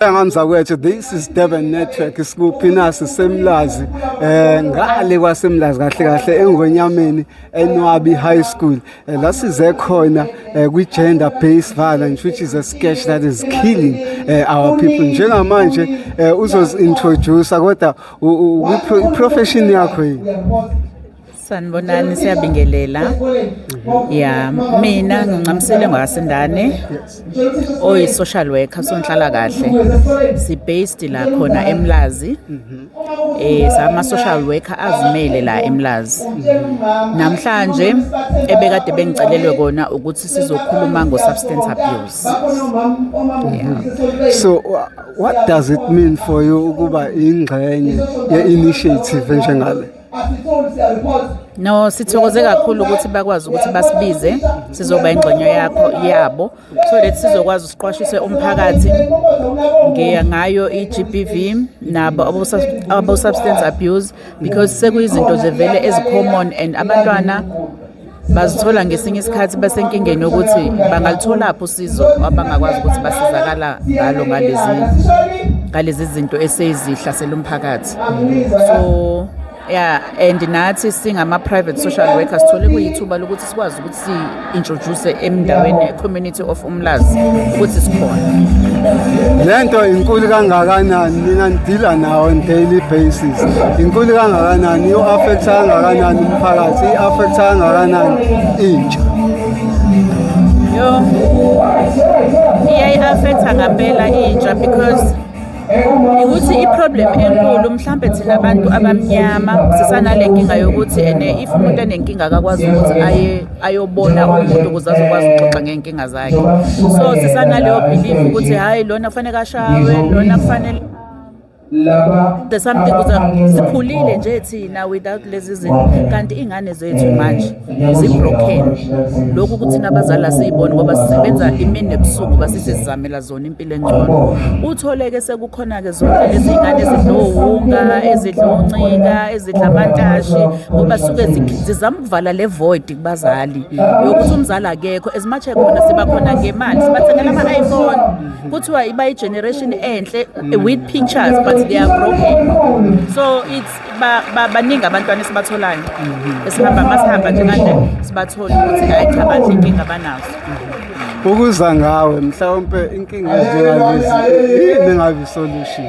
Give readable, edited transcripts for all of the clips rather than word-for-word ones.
Ngamzakwethu, this is Durban Network isikuphi nasi semlazi ngale kwasemlazi kahle kahle eNgonyameni eNwabi High School la size khona kwi gender based violence, which is a sketch that is killing our people. Njengamanje uzozintroduce kodwa profession yakho yini? Sanibonani, siyabingelela. Yeah, mina ngincamisele ngwasendane oyi social worker sonhlala kahle. Si based la khona eMlazi. Sama social worker azimele la eMlazi. Namhlanje ebekade bengicelelwe kona ukuthi sizokhuluma ngo substance abuse. Yeah. So what does it mean for you ukuba ingxenye ye initiative njengale? No, sithokoze kakhulu ukuthi bakwazi ukuthi basibize sizoba ingxenye yabo so that sizokwazi usiqwashise umphakathi ngayo iGBV nabo abo substance abuse, because sekuyizinto zevele ezicommon and abantwana bazithola ngesinye isikhathi basenkingeni ukuthi bangalithola lapho usizo abangakwazi ukuthi basizakala ngalo ngalezi zinto esezihlasela umphakathi. So yeah, and nathi singama private social workers sithole kuyithuba lokuthi sikwazi ukuthi si-introduce emndaweni community of Umlazi ukuthi sikhona. Lento inkulu kangakanani nina ndila nawo on daily basis? Inkulu kangakanani, yo affect kangakanani umphakathi, affect kangakanani intsha? Yo affect ngempela intsha because ukuthi iproblem enkulu mhlambe thina abantu abamnyama sisanale nkinga yokuthi if umuntu enenkinga akakwazi ukuthi ayobona umuntu ukuze azokwazi ukuxoxa ngenkinga zakhe. So sisanale belief ukuthi hayi lona kufanele kashawe, lona kufanele there's something ukuthi sikhulile nje thina without lezi zinto, kanti ingane zethu manje zibroken. Lokhu ukuthi nabazali siyibone ngoba sisebenza imini nebusuku basisizamela zona impilo engcono. Utholeke sekukhona ke zonke lezi ingane ezidlowunga, ezidloncika, ezidlamantashi ngoba suke zizama ukuvala le void kubazali yokuthi umzali akekho. As much ekhona siba khona ngemali sibathengela ama-iPhone kuthiwa iba i-generation enhle with pictures but they are broken. So it's baningi abantwana esibatholayo masihamba nje kanje sibathola ukuthi hayi cha bathi inkinga banazo. Ukuza ngawe mhlawumbe inkinga ezingalezi yini ngabe solution?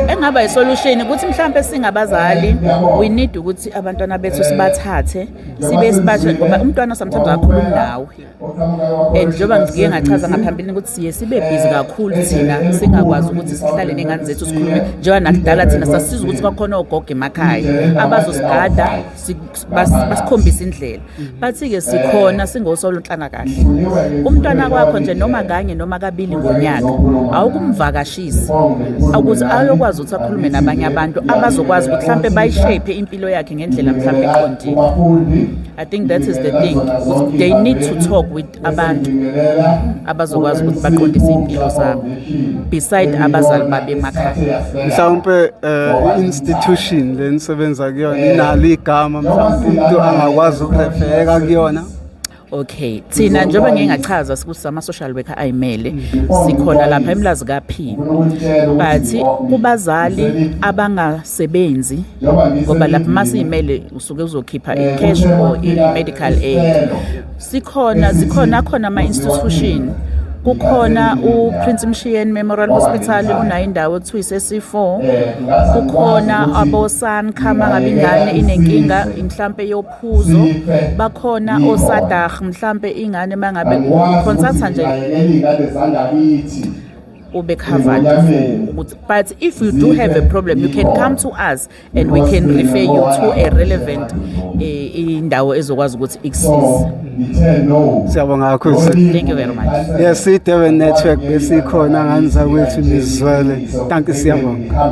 Engaba isolution ukuthi mhlambe singabazali we need ukuthi abantwana bethu sibathathe sibe sibatshe ngoba umntwana sometimes akakhuluma nawe, and njengoba ngike ngachaza ngaphambili ukuthi siye sibe busy kakhulu thina singakwazi ukuthi sihlale nengane zethu sikhulume njengoba nakudala thina sasiza ukuthi bakhona ogogo emakhaya abazosigada basikhombisa indlela. Bathi ke sikhona singosolo nhlanga kahle umntwana kwakho nje noma kanye noma kabili ngonyaka awukumvakashisa ukuthi ayokwazi ukuthi akhulume nabanye abantu abazokwazi ukuthi mhlambe bayishape impilo yakhe ngendlela mhlambe eqondile. I think that is the thing. They need to talk with abantu abazokwazi ukuthi baqondise impilo zabo beside abazali babe emakhaya. Mhlawumbe institution lenisebenza kuyona inalo igama mhlawumbe umuntu angakwazi ukurefeka kuyona. Okay, thina njengoba ngingachaza ukuthi ama social worker ayimele sikhona lapha eMlazi kaPhi, but kubazali abangasebenzi ngoba lapha masiyimele usuke uzokhipha icash or medical aid. Zikhona ama institution. Kukhona uPrince Mshiyeni Memorial Hospital unayo indawo ekuthiwa iseC4. Kukhona abosan khama ngabe ingane inenkinga mhlambe yophuzo. Bakhona oSadag mhlambe ingane mangabe consulta nje ube covered. But if you do have a problem, you can come to us and we can refer you to a relevant indawo ezokwazi ukuthi ikusize. Siyabonga kakhulu. Thank you very much. Yes, Durban Network besikhona ngani zakwethu nizwele. Thank you, siyabonga.